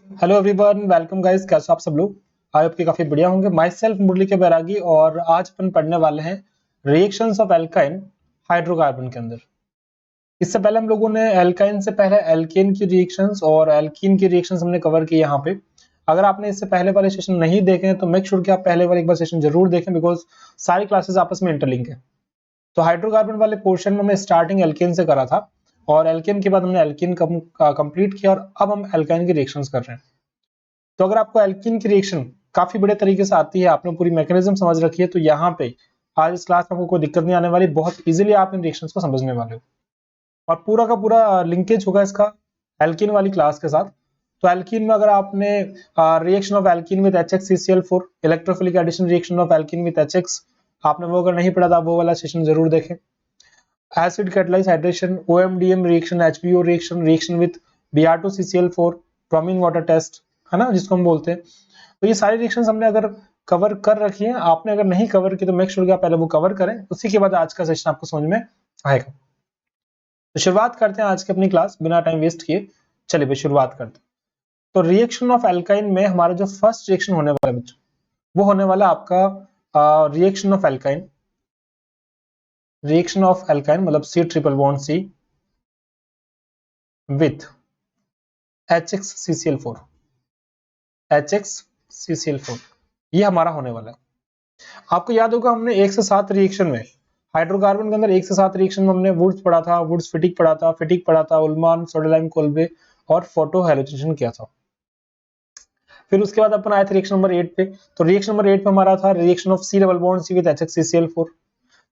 Hello everyone, welcome guys. कैसे हो आप सब लोग? आई होप कि काफी बढ़िया होंगे। माई सेल्फ मुरली के बैरागी और आज अपन पढ़ने वाले हैं रिएक्शंस ऑफ एल्काइन हाइड्रोकार्बन के अंदर। इससे पहले हम लोगों ने एल्काइन से पहले एल्केन की रिएक्शंस और एल्कीन की रिएक्शंस हमने कवर की यहाँ पे। अगर आपने इससे पहले वाले सेशन नहीं देखे हैं तो मेक श्योर कि आप पहले वाले एक बार सेशन जरूर देखें, बिकॉज सारी क्लासेस आपस में इंटरलिंक है। तो हाइड्रोकार्बन वाले पोर्शन में हमने स्टार्टिंग एल्केन से करा था और एल्केन के बाद हमने एल्कीन कंप्लीट किया और अब हम एल्काइन की रिएक्शंस कर रहे हैं। तो अगर आपको एल्कीन की रिएक्शन काफी बड़े तरीके से आती है, आपने पूरी मैकेनिज्म समझ रखी है, तो यहाँ पे आज इस क्लास में आपको कोई दिक्कत नहीं आने वाली। बहुत इजीली आप इन रिएक्शंस को समझने वाले हो और पूरा का पूरा लिंकेज होगा इसका एल्कीन वाली क्लास के साथ। तो एल्कीन में अगर आपने reaction of alkene with HCl4 electrophilic addition reaction of alkene with HX आपने वो अगर नहीं पढ़ा था, वो वाला सेशन जरूर देखें। Acid catalyse hydration, OMDM reaction, HBO reaction, reaction with Br2CCl4, bromine water test, है ना, जिसको हम बोलते हैं। तो ये सारी रिएक्शंस हमने अगर कवर कर रखी है, आपने अगर नहीं कवर की तो मेक श्योर कि आप पहले वो कवर करें, उसी के बाद आज का सेशन आपको समझ में आएगा। तो शुरुआत करते हैं आज की अपनी क्लास बिना टाइम वेस्ट किए। चलिए भाई शुरुआत करते हैं। तो रिएक्शन ऑफ एल्काइन में हमारा जो फर्स्ट रिएक्शन होने वाला है बच्चों, वो होने वाला आपका reaction of alkyne. Reaction of alkyne मतलब C triple bond C with HXCCl4। HXCCl4 ये हमारा होने वाला है। आपको याद होगा हमने 1 से 7 रिएक्शन में हाइड्रोकार्बन के अंदर 1 से 7 रिएक्शन में हमने वुड्स पढ़ा था, वुड्स फिटिक पढ़ा था, उल्मान, सोडियम कोल्बे और फोटो हैलोजेनेशन किया था। फिर उसके बाद अपन आए थे रिएक्शन नंबर 8 पे। तो रिएक्शन नंबर 8 पे हमारा था reaction of C double bond C with HCl4।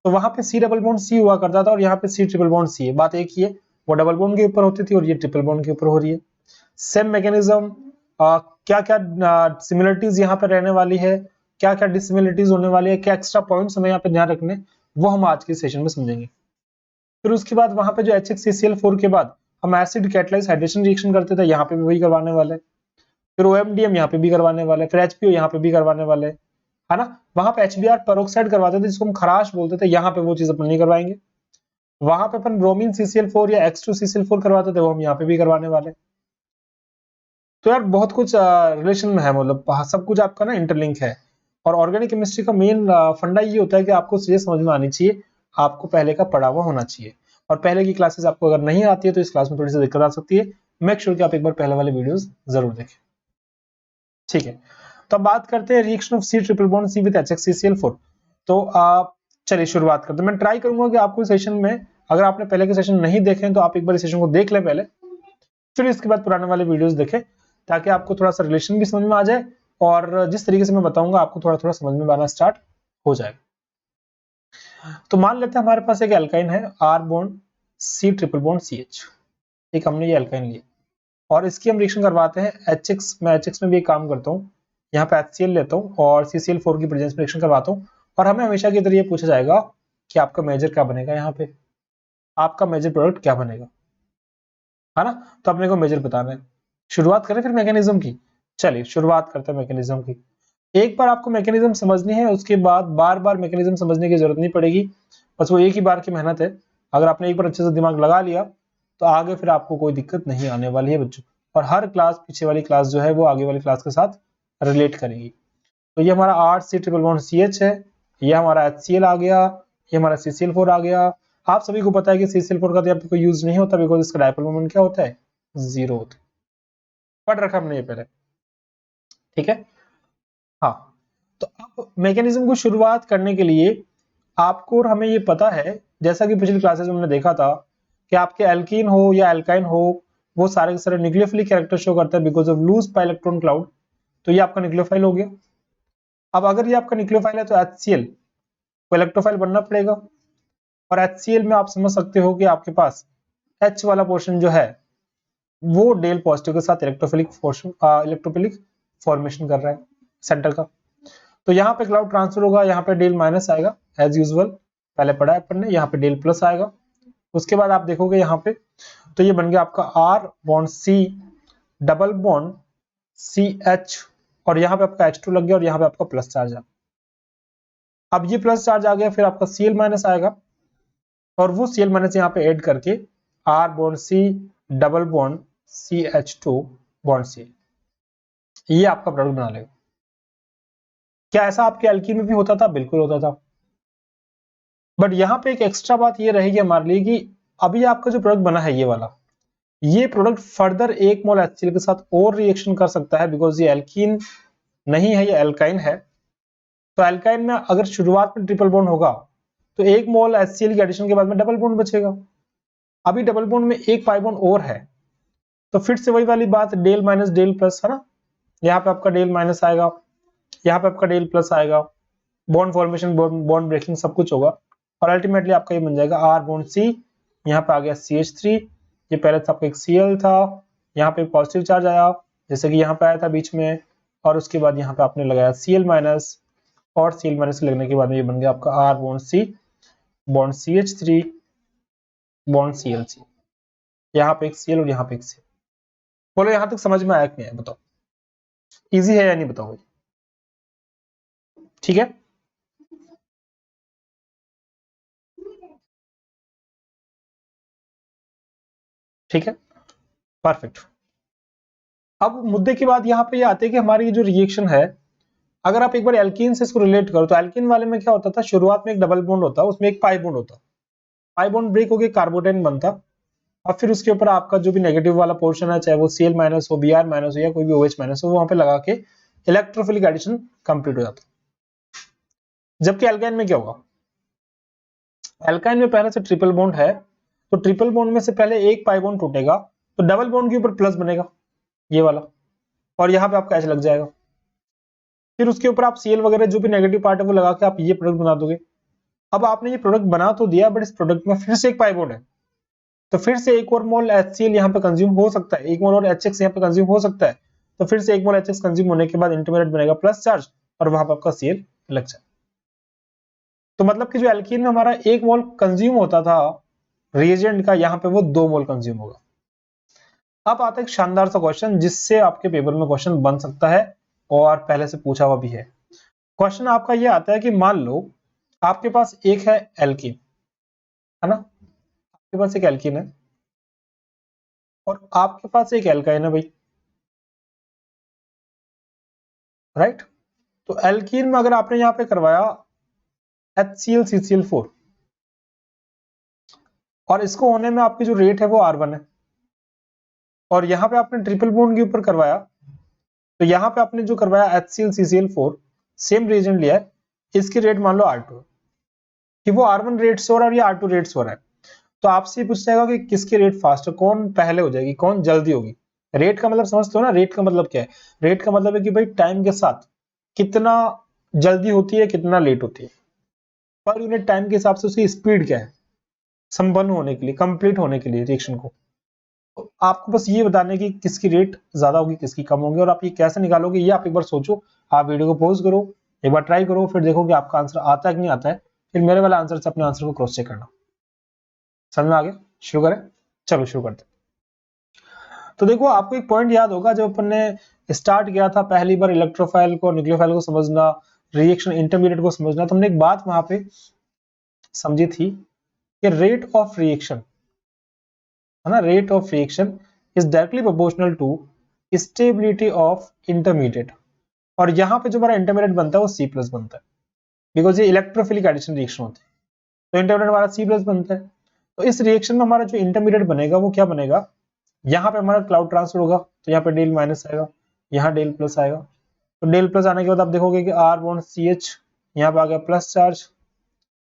तो वहां पे C डबल बॉन्ड C हुआ करता था और यहाँ पे C ट्रिपल बॉन्ड C है। बात एक ही है, वो डबल बॉन्ड के ऊपर होती थी और ये ट्रिपल बॉन्ड के ऊपर हो रही है। सेम मैकेनिज्म, क्या क्या सिमिलरिटीज यहाँ पे रहने वाली है, क्या क्या डिसिमिलरिटीज होने वाली है, क्या एक्स्ट्रा पॉइंट्स हमें यहाँ पे ध्यान रखने, वो हम आज के सेशन में समझेंगे। फिर उसके बाद वहां पे जो HCl4 के बाद हम एसिड कैटलाइज हाइड्रेशन रिएक्शन करते थे, यहाँ पे भी वही करवाने वाले। फिर OMDM यहाँ पे भी करवाने वाले, फिर HPO यहाँ पे भी करवाने वाले, है ना। वहां पे HBr पेरोक्साइड करवाते थे जिसको हम खराश बोलते थे, यहाँ पे वो चीज अपन नहीं करवाएंगे। वहां पे अपन ब्रोमीन CCl4 या X2CCl4 करवाते थे, वो हम यहाँ पे भी करवाने वाले। तो यार बहुत कुछ रिलेशन में है, मतलब सब कुछ आपका ना इंटरलिंक है। और ऑर्गेनिक केमिस्ट्री का मेन फंडा ये होता है कि आपको चीजें समझ में आनी चाहिए, आपको पहले का पढ़ा हुआ होना चाहिए। और पहले की क्लासेस आपको अगर नहीं आती है तो इस क्लास में थोड़ी सी दिक्कत आ सकती है। मेक श्योर कि आप एक बार पहले वाले वीडियोस जरूर देखें, ठीक है। तो अब बात करते हैं reaction of C triple bond C with HCl4। तो चलिए शुरुआत करते हैं। मैं ट्राई करूंगा कि आपको सेशन में, अगर आपने पहले के सेशन नहीं देखे तो आप एक बार इस सेशन को देख लें पहले, फिर इसके बाद पुराने वाले वीडियोस देखें, ताकि आपको थोड़ा सा रिलेशन भी समझ में आ जाए और जिस तरीके से मैं बताऊंगा आपको थोड़ा थोड़ा समझ में आना स्टार्ट हो जाएगा। तो मान लेते हैं हमारे पास एक एल्काइन है R bond C triple bond CH। एक हमने ये एल्काइन लिया और इसकी हम रिएक्शन करवाते हैं HX। मैं HX में भी एक काम करता हूँ, यहाँ पे HCl लेता हूँ और CCl4 की प्रेजेंस में रिएक्शन करवाता हूँ। और हमें हमेशा की तरह ये पूछा जाएगा कि आपका मेजर क्या बनेगा, यहाँ पे आपका मेजर प्रोडक्ट क्या बनेगा, है ना। तो अपने को मेजर बताना है। शुरुआत करें फिर मैकेनिज्म की। चलिए शुरुआत करते हैं मैकेनिज्म की। एक बार आपको मैकेनिज्म समझनी है, उसके बाद बार बार मैकेनिज्म समझने की जरूरत नहीं पड़ेगी, बस वो एक ही बार की मेहनत है। अगर आपने एक बार अच्छे से दिमाग लगा लिया तो आगे फिर आपको कोई दिक्कत नहीं आने वाली है बच्चों। और हर क्लास, पीछे वाली क्लास जो है वो आगे वाली क्लास के साथ रिलेट करेगी। तो ये हमारा R C triple bond CH है, ये हमारा HCl आ गया, ये हमारा CCl4 आ गया। आप सभी को पता है कि CCl4 का तो यहाँ पे कोई यूज नहीं होता, बिकॉज इसका डायपोल मोमेंट क्या होता है, 0 होता है। पढ़ रखा हमने ये पहले, ठीक है। हाँ, तो अब मैकेनिज्म को शुरुआत करने के लिए आपको और हमें ये पता है, जैसा कि पिछली क्लासेस में हमने देखा था कि आपके एल्कीन हो या एल्काइन हो, वो सारे के सारे न्यूक्लियोफिलिक कैरेक्टर शो करते हैं because of loose pi electron cloud. तो ये आपका न्यूक्लियोफाइल हो गया। अब अगर ये आपका न्यूक्लियोफाइल है तो HCl को इलेक्ट्रोफाइल बनना पड़ेगा। और HCl में आप समझ सकते हो कि आपके पास H वाला पोर्शन जो है वो डेल पॉजिटिव के साथ इलेक्ट्रोफिलिक फॉर्मेशन कर रहा है सेंटर का। तो यहाँ पे क्लाउड ट्रांसफर होगा, यहाँ पे डेल माइनस आएगा एज यूजुअल, पहले पढ़ा है अपन ने। यहाँ पे डेल प्लस आएगा। उसके बाद आप देखोगे यहाँ पे, तो ये बन गया आपका R bond C double bond CH और यहाँ पे आपका H2 लग गया और यहाँ पे आपका प्लस चार्ज आ। अब ये प्लस चार्ज आ गया, फिर आपका Cl माइनस आएगा और वो Cl माइनस यहाँ पे ऐड करके R bond C double bond CH2 bond C। ये आपका प्रोडक्ट बना लेगा। क्या ऐसा आपके एल्कीन में भी होता था? बिल्कुल होता था। बट यहाँ पे एक एक्स्ट्रा बात ये रहेगी हमारे लिए कि अभी आपका जो प्रोडक्ट बना है ये वाला, ये प्रोडक्ट फर्दर 1 मोल HCl के साथ और रिएक्शन कर सकता है, बिकॉज ये एल्कीन नहीं है, ये एल्काइन है। तो एल्काइन में अगर शुरुआत में ट्रिपल बॉन्ड होगा तो 1 मोल HCl के एडिशन के बाद में डबल बॉन्ड बचेगा। अभी डबल बॉन्ड में एक पाई बॉन्ड और है, तो फिर से वही वाली बात, डेल माइनस डेल प्लस, है ना। यहाँ पे आपका डेल माइनस आएगा, यहाँ पे आपका डेल प्लस आएगा, बॉन्ड फॉर्मेशन, बॉन्ड ब्रेकिंग सब कुछ होगा, और अल्टीमेटली आपका ये बन जाएगा R बॉन्ड C। यहाँ पे आ गया CH3, ये पहले था आपका एक Cl था, यहाँ पे पॉजिटिव चार्ज आया जैसे कि यहाँ पे आया था बीच में, और उसके बाद यहाँ पे आपने लगाया Cl माइनस, और Cl माइनस लगने के बाद में ये बन गया आपका R bond C bond CH3 bond ClC। यहाँ पे एक Cl और यहाँ पे एक Cl। बोलो यहाँ तक समझ में आया कि नहीं है? बताओ इजी है या नहीं, बताओ। ठीक है, ठीक है, परफेक्ट। अब मुद्दे की बात यहाँ पे ये आती है कि हमारी ये जो रिएक्शन है, अगर आप एक बार एल्कीन से इसको रिलेट करो तो एल्कीन वाले में क्या होता था, शुरुआत में एक डबल बॉन्ड होता, उसमें एक पाई बॉन्ड होता, पाई बॉन्ड ब्रेक होकर कार्बोटाइन बनता, और फिर उसके ऊपर आपका जो भी नेगेटिव वाला पोर्शन है, चाहे वो Cl माइनस हो, Br माइनस हो, या कोई भी OH माइनस हो, वहां पे लगा के इलेक्ट्रोफिलिक एडिशन कंप्लीट हो जाता। जबकि एल्काइन में क्या होगा, एल्काइन में पहले से ट्रिपल बॉन्ड है, तो ट्रिपल बॉन्ड में से पहले एक पाई बॉन्ड टूटेगा, तो डबल बॉन्ड के ऊपर प्लस बनेगा ये वाला, और यहाँ पे आपका H लग जाएगा। फिर उसके ऊपर आप Cl वगैरह जो भी नेगेटिव पार्ट है वो लगा के आप ये प्रोडक्ट बना दोगे। अब आपने ये प्रोडक्ट बना तो दिया, बट इस प्रोडक्ट में फिर से एक पाई बॉन्ड है, तो फिर से एक और मोल HCl यहाँ पे कंज्यूम हो सकता है, एक मोल और HX यहाँ पे कंज्यूम हो सकता है, तो फिर से एक मोल HX कंज्यूम होने के बाद इंटरमीडिएट बनेगा प्लस चार्ज, और वहां पर आपका Cl लग जाए। तो मतलब कि जो एल्कीन में हमारा एक मोल कंज्यूम होता था रिएजेंट का, यहाँ पे वो 2 मोल कंज्यूम होगा। अब आता है एक शानदार सा क्वेश्चन जिससे आपके पेपर में क्वेश्चन बन सकता है, और पहले से पूछा हुआ भी है। क्वेश्चन आपका ये आता है कि मान लो आपके पास एक है एल्कीन, है ना, आपके पास एक एल्कीन है और आपके पास एक एल्काइन है भाई, राइट। तो एल्कीन में अगर आपने यहाँ पे करवाया HCl CCl4, और इसको होने में आपकी जो रेट है वो R1 है, और यहाँ पे आपने ट्रिपल बॉन्ड के ऊपर करवाया, तो यहाँ पे आपने जो करवाया HCl CCl4 सेम रिएजेंट लिया है, इसकी रेट मान लो R2 कि वो R1 रेट से हो रहा है और ये R2 रेट से हो रहा है। तो आपसे पूछ जाएगा कि किसकी रेट फास्ट है, कौन पहले हो जाएगी, कौन जल्दी होगी। रेट का मतलब समझते हो ना, रेट का मतलब क्या है, रेट का मतलब है कि भाई टाइम के साथ कितना जल्दी होती है, कितना लेट होती है, पर यूनिट टाइम के हिसाब से उसकी स्पीड क्या है संपन्न होने के लिए, कंप्लीट होने के लिए रिएक्शन को। तो आपको बस ये बताने की किसकी रेट ज्यादा होगी, किसकी कम होगी, और आप ये कैसे निकालोगे, ये आप एक बार सोचो। आप वीडियो को पॉज करो, एक बार ट्राई करो, फिर देखो कि आपका आंसर आता है कि नहीं आता है, फिर मेरे वाला आंसर से अपने आंसर को क्रॉस चेक करना। समझ में आ गया? शुरू करें, चलो शुरू करते। तो देखो आपको एक पॉइंट याद होगा, जब अपन ने स्टार्ट किया था पहली बार इलेक्ट्रोफाइल को, न्यूक्लियोफाइल को समझना, रिएक्शन इंटरमीडिएट को समझना, तो हमने एक बात वहां पे समझी थी कि रेट ऑफ रिएक्शन, है ना, rate of reaction is directly proportional to stability of intermediate. और यहाँ पे जो हमारा इंटरमीडिएट बनता है वो C प्लस बनता है, बिकॉज ये इलेक्ट्रोफिलिक एडिशन रिएक्शन होती है, तो इंटरमीडिएट हमारा C प्लस बनता है। तो इस रिएक्शन में हमारा जो इंटरमीडिएट बनेगा वो क्या बनेगा, यहाँ पे हमारा क्लाउड ट्रांसफर होगा, तो यहाँ पे डेल माइनस आएगा, यहाँ डेल प्लस आएगा। तो डेल प्लस आने के बाद आप देखोगे कि R बॉन्ड CH, यहाँ पे आ गया प्लस चार्ज,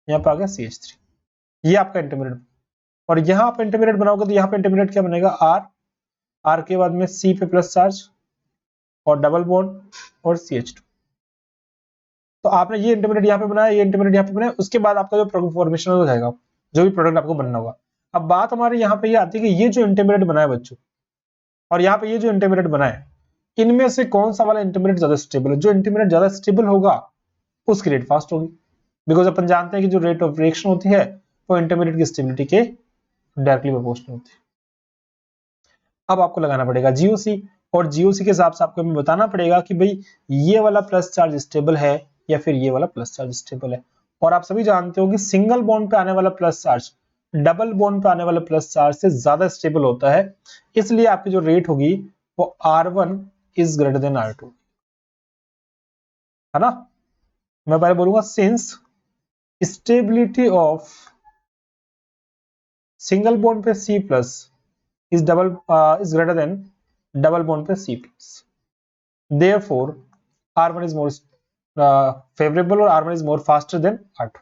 यहाँ पे आ गया CH3, ये आपका इंटरमीडिएट। और यहाँ आप इंटरमीडिएट बनाओगे तो यहाँ पे इंटरमीडिएट क्या बनेगा, R के बाद में C पे प्लस चार्ज और डबल बॉन्ड और CH2। तो आपने ये इंटरमीडिएट यहाँ पे बनाया, ये इंटरमीडिएट यहाँ पे बनाया, उसके बाद आपका जो प्रोडक्ट फॉर्मेशन हो जाएगा, जो भी प्रोडक्ट आपको बनना होगा। अब बात हमारे यहाँ पे ये आती है कि ये जो इंटरमीडिएट बनाया बच्चों, और यहाँ पे ये जो इंटरमीडिएट बना है, इनमें से कौन सा वाला इंटरमीडिएट ज्यादा स्टेबल है। जो इंटरमीडिएट ज्यादा स्टेबल होगा उसकी रेट फास्ट होगी, बिकॉज अपन जानते हैं कि जो रेट ऑफ रिएक्शन होती है वो इंटरमीडिएट की स्टेबिलिटी के डायरेक्टली प्रोपोर्शनल होती है। अब आपको लगाना पड़ेगा जीओसी, और जीओसी के हिसाब से आपको हमें बताना पड़ेगा कि भाई ये वाला प्लस चार्ज स्टेबल है या फिर ये वाला प्लस चार्ज स्टेबल है। और आप सभी जानते हो कि सिंगल बॉन्ड पे आने वाला प्लस चार्ज डबल बॉन्ड पे आने वाला प्लस चार्ज से ज्यादा स्टेबल होता है, इसलिए आपकी जो रेट होगी वो R1 is greater than R2, है ना। मैं पहले बोलूंगा since stability of single bond पे C plus is greater than double bond पे C plus, therefore R1 is more favourable और R1 is more faster than R2।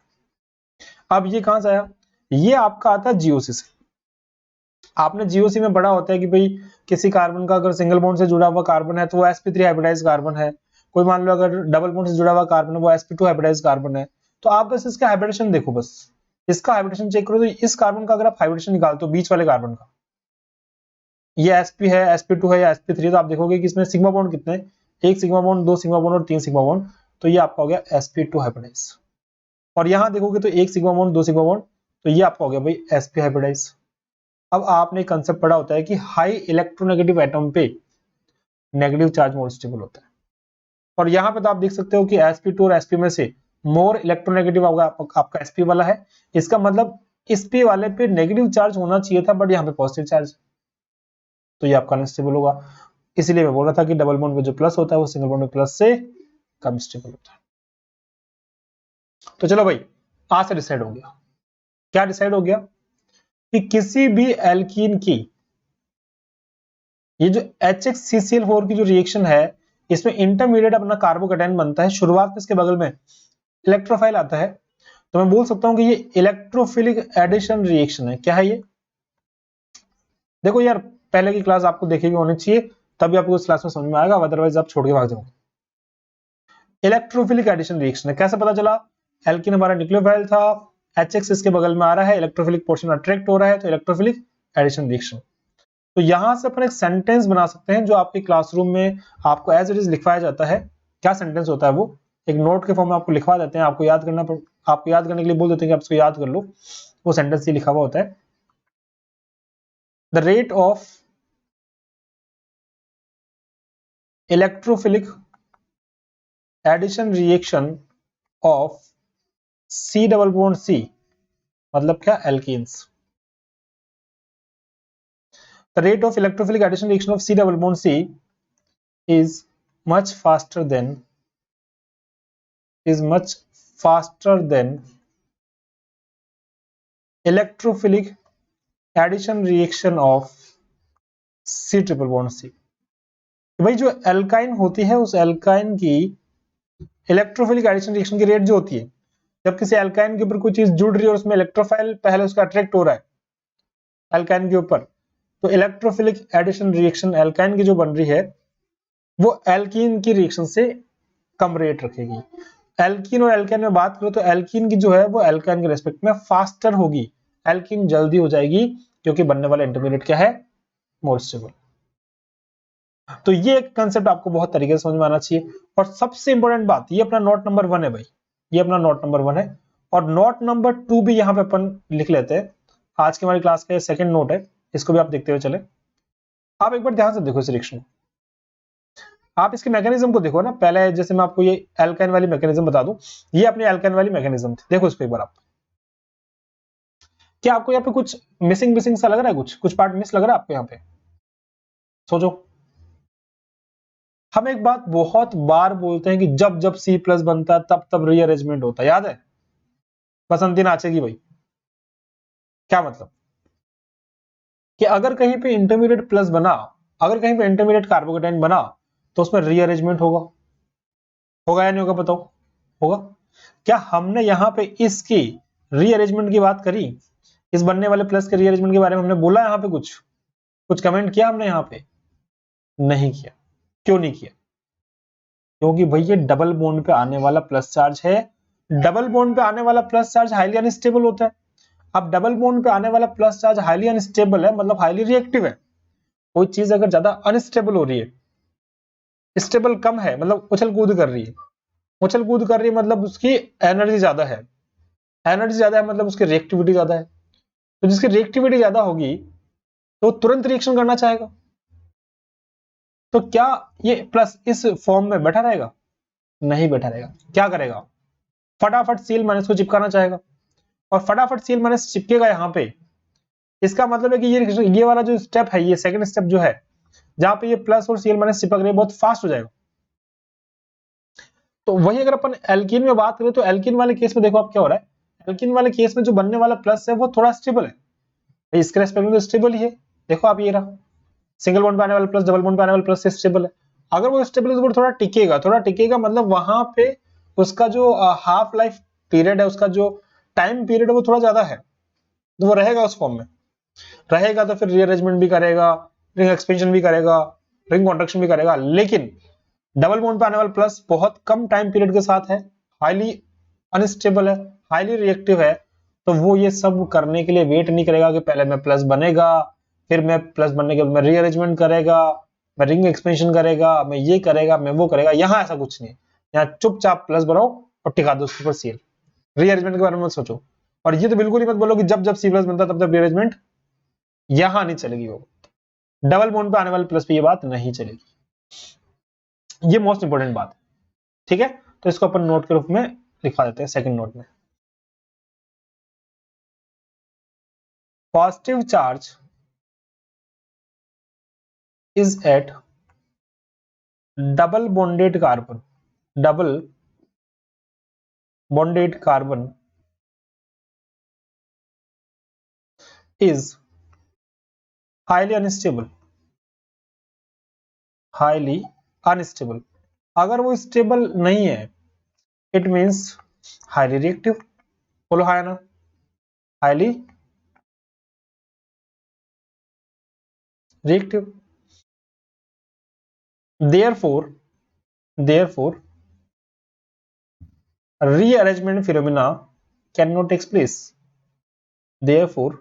अब ये कहां से आया, ये आपका आता है जीओसी से। आपने जीओसी में पढ़ा होता है कि भाई किसी कार्बन का अगर सिंगल बॉन्ड से जुड़ा हुआ कार्बन है तो वो sp3 हाइब्रिडाइज्ड कार्बन है, कोई मान लो अगर डबल बॉन्ड से जुड़ा हुआ कार्बन है वो sp2 हाइब्रिडाइज्ड कार्बन है। तो आप बस इसका हाइब्रिडेशन देखो, बस इसका हाइब्रिडेशन चेक करो, तो इस कार्बन का अगर आप हाइब्रिडेशन निकालते हो बीच वाले कार्बन का, ये sp है, sp2 है या sp3, तो आप देखोगे कि इसमें सिग्मा बॉन्ड कितने हैं, एक सिग्मा बॉन्ड, दो सिग्मा बॉन्ड और तीन सिग्मा बॉन्ड, तो ये आपका हो गया sp2 हाइब्रिडाइज। और यहां देखोगे तो एक सिग्मा बॉन्ड, दो सिग्मा बॉन्ड, तो ये आपका हो गया भाई sp हाइब्रिडाइज। अब आपने कंसेप्ट पढ़ा होता है कि हाई इलेक्ट्रोनेगेटिव एटम पे नेगेटिव चार्ज मोर स्टेबल होता है, और यहां पे तो आप देख सकते हो कि sp2 और sp में से मोर इलेक्ट्रोनेगेटिव आपका sp वाला है। इसका मतलब sp वाले पे नेगेटिव चार्ज होना चाहिए था, बट यहाँ पे पॉजिटिव चार्ज, तो ये आपका अनस्टेबल होगा। इसीलिए मैं बोल रहा था कि डबल बॉन्ड पे जो प्लस होता है वो सिंगल बॉन्ड में प्लस से कम स्टेबल होता है। तो चलो भाई, आज से डिसाइड हो गया, क्या डिसाइड हो गया कि किसी भी एल्कीन की ये जो HCCl4 की जो रिएक्शन है, इसमें इंटरमीडिएट अपना कार्बोकेटाइन बनता है, शुरुआत में इसके बगल में इलेक्ट्रोफाइल आता है, तो मैं बोल सकता हूं कि ये इलेक्ट्रोफिलिक एडिशन रिएक्शन है। क्या है ये, देखो यार पहले की क्लास आपको देखी हुई होनी चाहिए, तभी आपको इस क्लास में समझ में आएगा, अदरवाइज आप छोड़ के भाग जाओगे। इलेक्ट्रोफिलिक एडिशन रिएक्शन है, कैसे पता चला, एल्कीन हमारा न्यूक्लियोफाइल था, HX इसके बगल में आ रहा है, इलेक्ट्रोफिलिक पोर्शन अट्रैक्ट हो रहा है, तो इलेक्ट्रोफिलिक एडिशन रिएक्शन। तो यहां से अपन एक सेंटेंस बना सकते हैं जो आपके क्लासरूम में आपको एज इट इज लिखवाया जाता है। क्या सेंटेंस होता है वो, एक नोट के फॉर्म में आपको लिखवा देते हैं, आपको याद करने के लिए बोल देते हैं कि आप इसको याद कर लो। वो सेंटेंस ये लिखा हुआ होता है, the rate of electrophilic addition reaction of C double bond C, मतलब क्या, alkenes. The rate of electrophilic addition reaction of C double bond C is much faster than electrophilic addition reaction of C triple bond C। भाई जो alkyne होती है उस alkyne की electrophilic addition reaction की rate जो होती है, जब किसी एल्काइन के ऊपर कोई चीज जुड़ रही है और उसमें इलेक्ट्रोफाइल पहले उसका अट्रैक्ट हो रहा है एल्काइन के ऊपर, तो इलेक्ट्रोफिलिक एडिशन रिएक्शन एल्काइन की जो बन रही है वो एल्कीन की रिएक्शन से कम रेट रखेगी। एल्कीन और एल्काइन में बात करो तो एल्कीन की जो है वो एल्काइन के रेस्पेक्ट में फास्टर होगी, एल्कीन जल्दी हो जाएगी, क्योंकि बनने वाला इंटरमीडिएट क्या है, मोर स्टेबल। तो ये कंसेप्ट आपको बहुत तरीके से समझ में आना चाहिए। और सबसे इंपॉर्टेंट बात, ये अपना नोट नंबर 1 है भाई, ये अपना नोट नंबर 1 है, और नोट नंबर 2 भी यहां पे अपन लिख लेते हैं। आज की हमारी क्लास का सेकंड नोट है, इसको भी आप देखते हुए चले। आप एक बार ध्यान से देखो इस रिएक्शन को, आप इसके मैकेनिज्म को देखो ना। पहले जैसे मैं आपको ये एल्काइन वाली मैकेनिज्म बता दूं, ये अपनी एल्काइन वाली मैकेनिज्म थी, देखो इसको एक बार आप। क्या आपको यहाँ पे कुछ मिसिंग सा लग रहा है, कुछ पार्ट मिस लग रहा है आपको यहाँ पे, सोचो। हम एक बात बहुत बार बोलते हैं कि जब जब C प्लस बनता है तब तब रीअरेंजमेंट होता है, याद है, बसंती नाचेगी भाई। क्या मतलब कि अगर कहीं पे इंटरमीडिएट प्लस बना, अगर कहीं पे इंटरमीडिएट कार्बोकेटाइन बना, तो उसमें रीअरेंजमेंट होगा या नहीं होगा, बताओ, होगा। क्या हमने यहाँ पे इसकी रीअरेंजमेंट की बात करी, इस बनने वाले प्लस के रीअरेंजमेंट के बारे में हमने बोला यहाँ पे, कुछ कमेंट किया हमने यहाँ पे, नहीं किया। क्यों नहीं किया, क्योंकि भाई ये डबल बॉन्ड पे आने वाला प्लस चार्ज है, डबल बॉन्ड पे आने वाला प्लस चार्ज हाईली अनस्टेबल होता है। अब डबल बॉन्ड पे आने वाला प्लस चार्ज हाईली अनस्टेबल है, मतलब हाईली रिएक्टिव है। कोई चीज अगर ज्यादा अनस्टेबल हो रही है, स्टेबल कम है, मतलब उछल कूद कर रही है, उछल कूद कर रही है मतलब उसकी एनर्जी ज्यादा है, एनर्जी ज्यादा है मतलब उसकी रिएक्टिविटी ज्यादा है। तो जिसकी रिएक्टिविटी ज्यादा होगी तो तुरंत रिएक्शन करना चाहेगा। तो क्या ये प्लस इस फॉर्म में बैठा रहेगा, नहीं बैठा रहेगा। क्या करेगा, फटाफट Cl माइनस को चिपकाना चाहेगा, और फटाफट Cl माइनस चिपकेगा यहाँ पे। इसका मतलब है कि ये वाला जो स्टेप है, ये सेकंड स्टेप जो है, जहां पे ये प्लस और Cl माइनस चिपक रहे बहुत फास्ट हो जाएगा। तो वही अगर अपन एल्कीन में बात करें तो एल्कीन वाले केस में देखो आप क्या हो रहा है, एल्कीन वाले केस में जो बनने वाला प्लस है वो थोड़ा स्टेबल है, इसके रेस्पेक्ट में तो स्टेबल ही है। देखो आप ये रहा, सिंगल बॉन्ड पे आने वाला प्लस डबल बॉन्ड पे आने वाला प्लस से स्टेबल है। अगर वो स्टेबल है तो थोड़ा टिकेगा, थोड़ा टिकेगा मतलब वहां पे उसका जो हाफ लाइफ पीरियड है, उसका जो टाइम पीरियड है वो थोड़ा ज्यादा है, तो वो रहेगा उस फॉर्म में रहेगा, तो फिर रीअरेंजमेंट भी करेगा, रिंग एक्सपेंशन भी करेगा, रिंग कॉन्ट्रैक्शन भी करेगा। लेकिन डबल बॉन्ड पे आने वाला प्लस बहुत कम टाइम पीरियड के साथ है, हाईली अनस्टेबल है, हाईली रिएक्टिव है, तो वो ये सब करने के लिए वेट नहीं करेगा कि पहले मैं प्लस बनेगा, फिर मैं प्लस बनने के बाद मैं रीअरेंजमेंट करेगा, मैं रिंग एक्सपेंशन करेगा, मैं ये करेगा, मैं वो करेगा। यहाँ ऐसा कुछ नहीं है, यहाँ चुपचाप प्लस बनाओ और टिका दो उसके ऊपर Cl। रीअरेंजमेंट के बारे में मत सोचो, और ये तो बिल्कुल ही मत बोलो कि जब जब C प्लस बनता तब तब रीअरेंजमेंट, यहां नहीं चलेगी वो, डबल बॉन्ड पे आने वाले प्लस पे ये बात नहीं चलेगी। ये मोस्ट इंपोर्टेंट बात है, ठीक है। तो इसको अपन नोट के रूप में लिखा देते हैं सेकंड नोट में। Positive charge is at double bonded carbon, double bonded carbon is highly unstable, highly unstable. अगर वो स्टेबल नहीं है इट मींस हाईली रिएक्टिव, बोलो हाई ना, highly reactive. therefore rearrangement phenomena cannot take place, therefore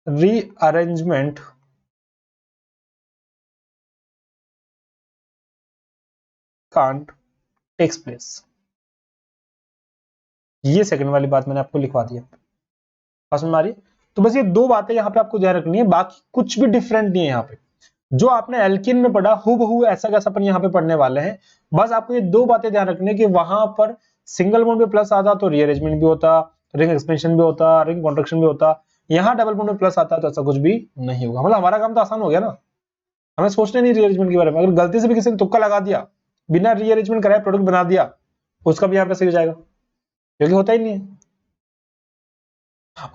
rearrangement can't takes place। ये second वाली बात मैंने आपको लिखवा दिया, समझ में आ रही है। तो बस ये दो बातें यहाँ पे आपको ध्यान रखनी है, बाकी कुछ भी डिफरेंट नहीं है यहाँ पे। जो आपने एल्किन में पढ़ा हूबहू ऐसा कैसा अपन यहाँ पे पढ़ने वाले हैं। बस आपको ये दो बातें ध्यान रखनी है कि वहां पर सिंगल बॉन्ड पे प्लस आता तो रीअरेंजमेंट भी होता, रिंग एक्सपेंशन भी होता, रिंग कॉन्ट्रैक्शन भी होता। यहाँ डबल बॉन्ड पे प्लस आता तो ऐसा कुछ भी नहीं होगा। मतलब हमारा काम तो आसान हो गया ना, हमें सोचना नहीं रीअरेंजमेंट के बारे में। अगर गलती से भी किसी ने तुक्का लगा दिया, बिना रीअरेंजमेंट कराए प्रोडक्ट बना दिया, उसका भी यहाँ पे सही हो जाएगा, क्योंकि होता ही नहीं है।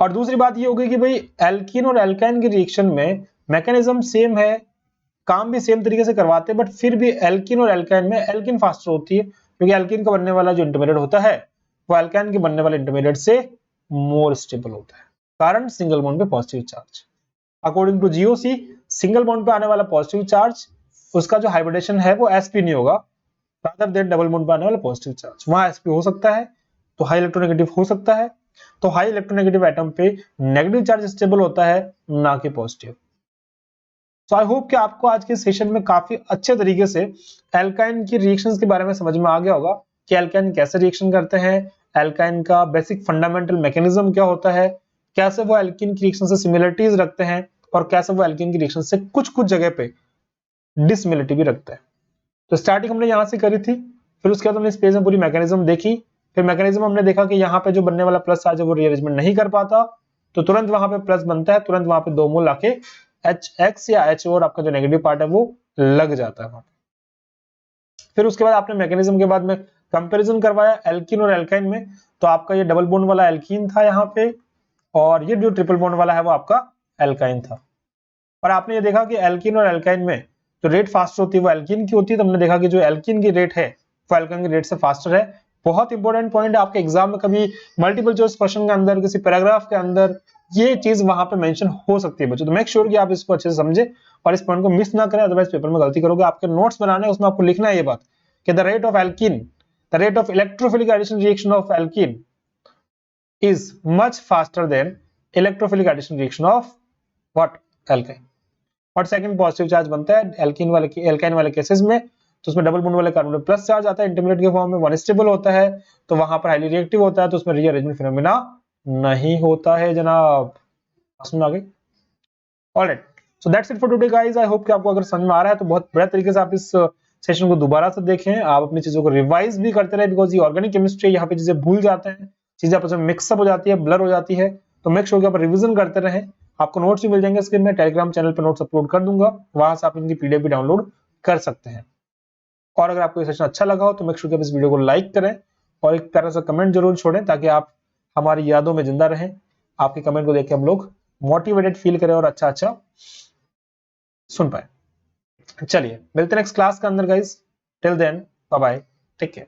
और दूसरी बात ये होगी कि भाई एल्कीन और एल्काइन के रिएक्शन में मैकेनिज्म सेम है, काम भी सेम तरीके से करवाते हैं, बट फिर भी एल्कीन और एल्काइन में एल्कीन फास्टर होती है, क्योंकि एल्कीन का बनने वाला जो इंटरमीडिएट होता है वो एल्काइन के बनने वाले इंटरमीडिएट से मोर स्टेबल होता है, कारण सिंगल बॉन्ड पे positive charge. According to GOC single bond पे आने वाला पॉजिटिव चार्ज उसका जो हाइब्रिडेशन है वो sp नहीं होगा, रादर देन डबल बॉन्ड पे आने वाला पॉजिटिव चार्ज वहां sp हो सकता है, तो हाई इलेक्ट्रोनेगेटिव हो सकता है। तो हाई इलेक्ट्रोनेगेटिव एटम पे नेगेटिव चार्ज स्टेबल होता है, ना कि पॉजिटिव। सो आई होप कि आपको आज के सेशन में काफी अच्छे तरीके से एल्काइन की रिएक्शंस के बारे में समझ में आ गया होगा कि एल्काइन कैसे रिएक्शन करते हैं, एल्काइन का बेसिक फंडामेंटल मैकेनिज्म क्या होता है, कैसे वो एल्कीन की रिएक्शन से सिमिलरिटीज रखते हैं, और कैसे वो एल्कीन की रिएक्शन से कुछ कुछ जगह पे डिसमिलिटी भी रखते हैं। तो स्टार्टिंग हमने यहाँ से करी थी, फिर उसके बाद हमने इस पेज में पूरी मैकेनिज्म देखी, फिर मैकेनिज्म हमने देखा कि यहाँ पे जो बनने वाला प्लस चार्ज है वो रीअरेंजमेंट नहीं कर पाता, तो तुरंत वहां पे प्लस बनता है, तुरंत वहां पे दो मोल आके HX या H और आपका जो नेगेटिव पार्ट है वो लग जाता है वहां पे। फिर उसके बाद आपने मैकेनिज्म के बाद में कंपैरिजन करवाया एल्कीन और एल्काइन में, तो आपका ये डबल बॉन्ड वाला एल्कीन था यहाँ पे, और ये जो ट्रिपल बॉन्ड वाला है वो आपका एल्काइन था। और आपने ये देखा कि एल्कीन और एल्काइन में जो रेट फास्ट होती है वो एल्कीन की होती है, तो हमने देखा कि जो एल्कीन की रेट है वो एल्काइन की रेट से फास्टर है। बहुत इंपॉर्टेंट पॉइंट है, आपके एग्जाम में कभी मल्टीपल चॉइस क्वेश्चन के अंदर, किसी पैराग्राफ के अंदर ये चीज वहां पे मेंशन हो सकती है बच्चों, तो मेक श्योर कि आप इसको अच्छे से समझे और इस पॉइंट को मिस ना करें, अदरवाइज पेपर में गलती करोगे। आपके नोट्स बनाने उसमें आपको लिखना है ये बात कि the rate of alkene, the rate of electrophilic addition reaction of alkene is much faster than electrophilic addition reaction of what alkyne। और सेकंड पॉजिटिव चार्ज बनता है एल्काइन वाले केसेस में, तो उसमें डबल बॉन्ड वाले कार्बन में प्लस चार्ज आता है, इंटरमीडिएट के फॉर्म में वन स्टेबल होता है, तो वहां पर हाईली रिएक्टिव होता है, तो उसमें रीअरेंजमेंट फिनोमेना नहीं होता है जनाब। समझ में आ गई? Alright, so that's it for today guys. I hope कि आपको अगर समझ में आ रहा है तो बहुत बढ़िया तरीके से आप इस सेशन को दोबारा से देखें, आप अपनी चीजों को रिवाइज भी करते रहे, बिकॉज ये ऑर्गेनिक केमिस्ट्री यहाँ पे चीजें भूल जाते हैं, चीजें आपस में मिक्सअप हो जाती है, ब्लर हो जाती है, तो मेक श्योर कि आप रिवीजन करते रहें आपको नोट्स भी मिल जाएंगे स्क्रीन में, टेलीग्राम चैनल पर नोट्स अपलोड कर दूंगा, वहां से आप इनकी पीडीएफ भी डाउनलोड कर सकते हैं। और अगर आपको ये सेशन अच्छा लगा हो तो मेक श्योर कि आप इस वीडियो को लाइक करें और एक प्यारा सा कमेंट जरूर छोड़ें, ताकि आप हमारी यादों में जिंदा रहें। आपके कमेंट को देख के हम लोग मोटिवेटेड फील करें और अच्छा अच्छा सुन पाए। चलिए मिलते हैं नेक्स्ट क्लास के अंदर guys, till then bye bye, take care.